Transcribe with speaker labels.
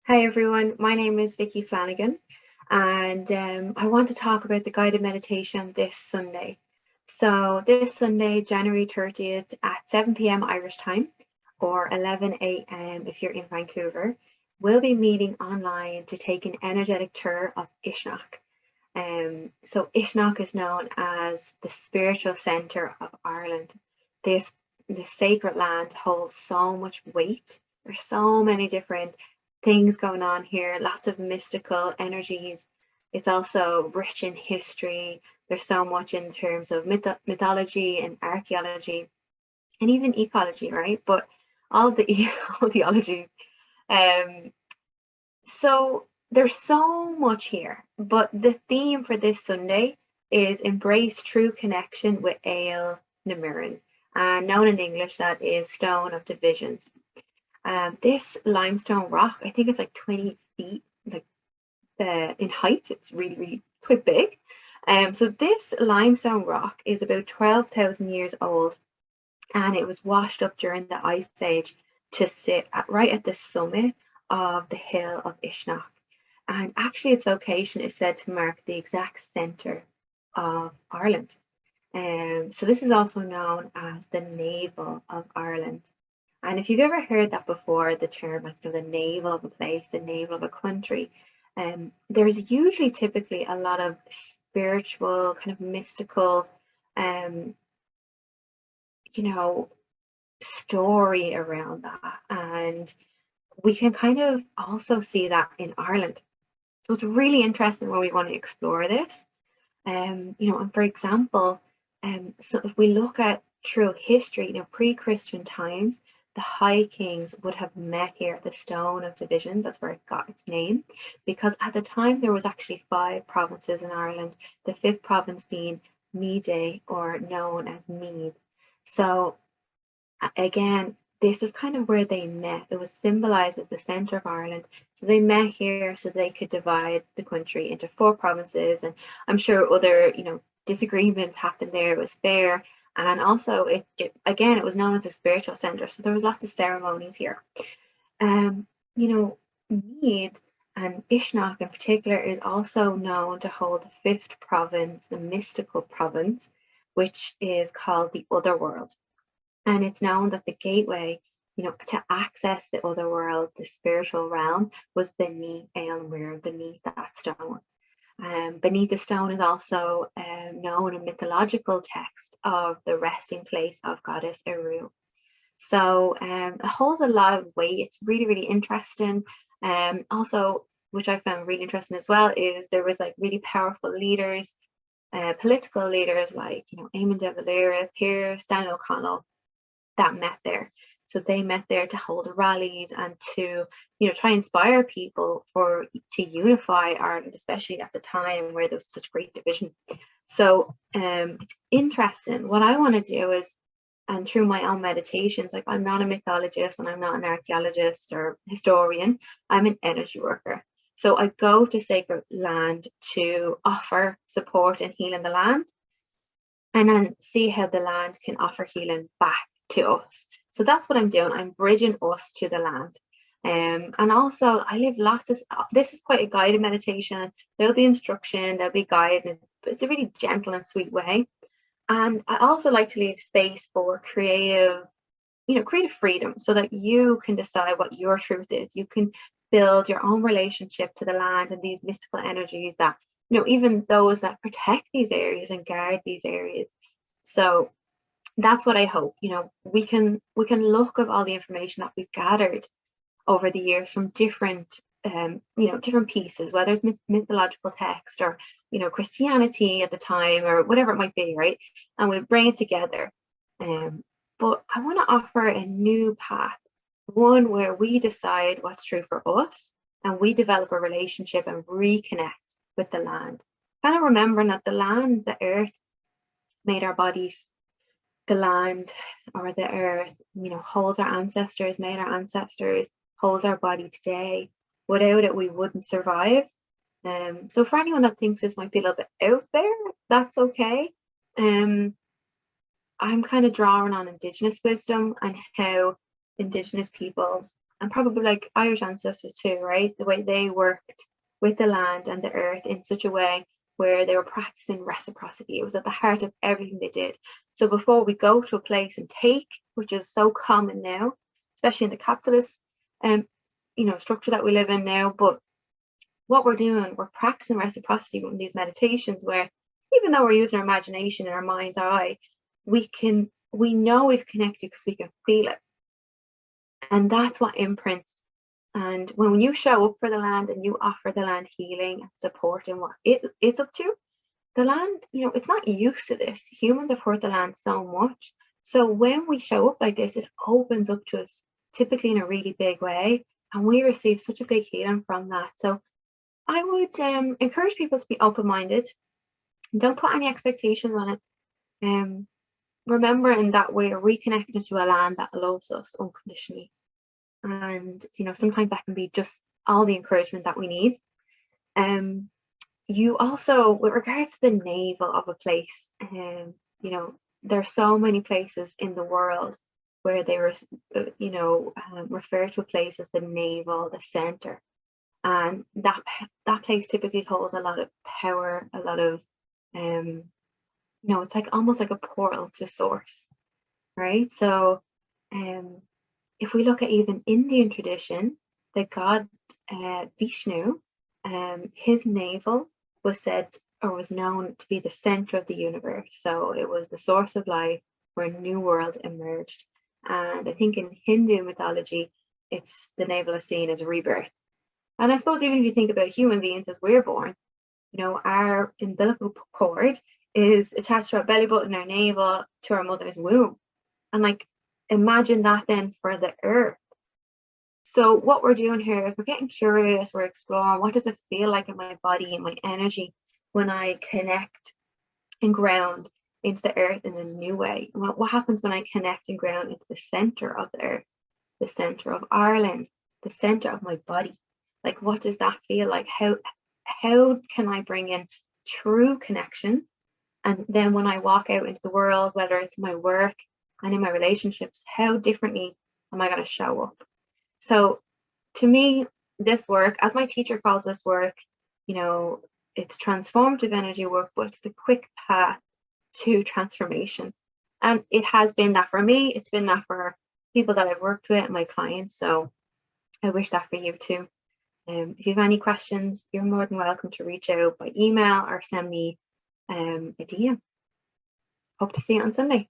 Speaker 1: Hi everyone, my name is Vicky Flanagan and I want to talk about the guided meditation this Sunday. So this Sunday, January 30th at 7 p.m. Irish time or 11 a.m. if you're in Vancouver, we'll be meeting online to take an energetic tour of Uisneach. So Uisneach is known as the spiritual centre of Ireland. This sacred land holds so much weight. There's so many different things going on here, lots of mystical energies. It's also rich in history. There's so much in terms of mythology and archaeology and even ecology, right? But all the all the ologies. Um, so there's so much here, but the theme for this Sunday is embrace true connection with Ale na Míreann, and known in English that is Stone of Divisions. This limestone rock, I think it's like 20 feet, like in height. It's really it's quite big. So this limestone rock is about 12,000 years old, and it was washed up during the Ice Age to sit right at the summit of the hill of Uisneach. And actually, its location is said to mark the exact centre of Ireland. So this is also known as the navel of Ireland. And if you've ever heard that before, the term like the navel of a place, the navel of a country, there's usually typically a lot of spiritual, kind of mystical, um, you know, story around that. And we can kind of also see that in Ireland. So it's really interesting when we want to explore this. And for example, so if we look at through history, pre-Christian times, the High Kings would have met here at the Stone of Divisions. That's where it got its name, because at the time there was actually 5 provinces in Ireland. The fifth province being Meath, or known as Meath. So again, this is kind of where they met. It was symbolized as the center of Ireland. So they met here so they could divide the country into 4 provinces. And I'm sure other, disagreements happened there. It was fair. And also it was known as a spiritual center. So there was lots of ceremonies here. Um, you know, Meath and Uisneach in particular is also known to hold the fifth province, the mystical province, which is called the Otherworld. And it's known that the gateway, to access the other world, the spiritual realm, was beneath Eiriu, beneath that stone. Beneath the stone is also known in mythological text of the resting place of goddess Eiriu. So it holds a lot of weight. It's really interesting. Also, which I found really interesting as well, is there was like really powerful leaders, political leaders like Eamonn de Valera, Pearse, Daniel O'Connell, that met there. So they met there to hold rallies and to, try and inspire people to unify Ireland, especially at the time where there was such great division. So it's interesting. What I want to do is, and through my own meditations, like I'm not a mythologist and I'm not an archaeologist or historian, I'm an energy worker. So I go to sacred land to offer support and healing the land, and then see how the land can offer healing back to us. So that's what I'm doing. I'm bridging us to the land. And also I leave this is quite a guided meditation. There'll be instruction, there'll be guidance, but it's a really gentle and sweet way. And I also like to leave space for creative freedom, so that you can decide what your truth is. You can build your own relationship to the land and these mystical energies that, even those that protect these areas and guard these areas. So that's what I hope. We can look at all the information that we've gathered over the years from different different pieces, whether it's mythological text or Christianity at the time or whatever it might be, right? And we bring it together. But I want to offer a new path, one where we decide what's true for us and we develop a relationship and reconnect with the land. Kind of remembering that the land, the earth, made our bodies. The land, or the earth, holds our ancestors, made our ancestors, holds our body today. Without it, we wouldn't survive. So for anyone that thinks this might be a little bit out there, that's okay. I'm kind of drawing on Indigenous wisdom and how Indigenous peoples and probably like Irish ancestors too, right? The way they worked with the land and the earth in such a way where they were practicing reciprocity. It was at the heart of everything they did. So before we go to a place and take, which is so common now, especially in the capitalist structure that we live in now, but what we're doing, we're practicing reciprocity in these meditations where even though we're using our imagination and our mind's eye, we know we've connected because we can feel it. And that's what imprints. And when you show up for the land and you offer the land healing and support and what it's up to, the land, it's not used to this. Humans have hurt the land so much. So when we show up like this, it opens up to us, typically in a really big way. And we receive such a big healing from that. So I would encourage people to be open-minded. Don't put any expectations on it. Remembering that we're reconnected to a land that loves us unconditionally. And, sometimes that can be just all the encouragement that we need. You also, with regards to the navel of a place, there are so many places in the world where they were, refer to a place as the navel, the center. And that place typically holds a lot of power, a lot of, it's like almost like a portal to source, right? So, if we look at even Indian tradition, the god Vishnu, his navel was said or was known to be the center of the universe. So it was the source of life where a new world emerged. And I think in Hindu mythology, the navel is seen as rebirth. And I suppose even if you think about human beings as we're born, our umbilical cord is attached to our belly button, our navel, to our mother's womb. And like, imagine that then for the earth. So what we're doing here is we're getting curious, we're exploring, what does it feel like in my body and my energy when I connect and ground into the earth in a new way? What happens when I connect and ground into the center of the earth, the center of Ireland, the center of my body? Like, what does that feel like? How can I bring in true connection? And then when I walk out into the world, whether it's my work and in my relationships, how differently am I going to show up? So to me, this work, as my teacher calls this work, it's transformative energy work, but it's the quick path to transformation. And it has been that for me. It's been that for people that I've worked with, my clients. So I wish that for you too. If you have any questions, you're more than welcome to reach out by email or send me a DM. Hope to see you on Sunday.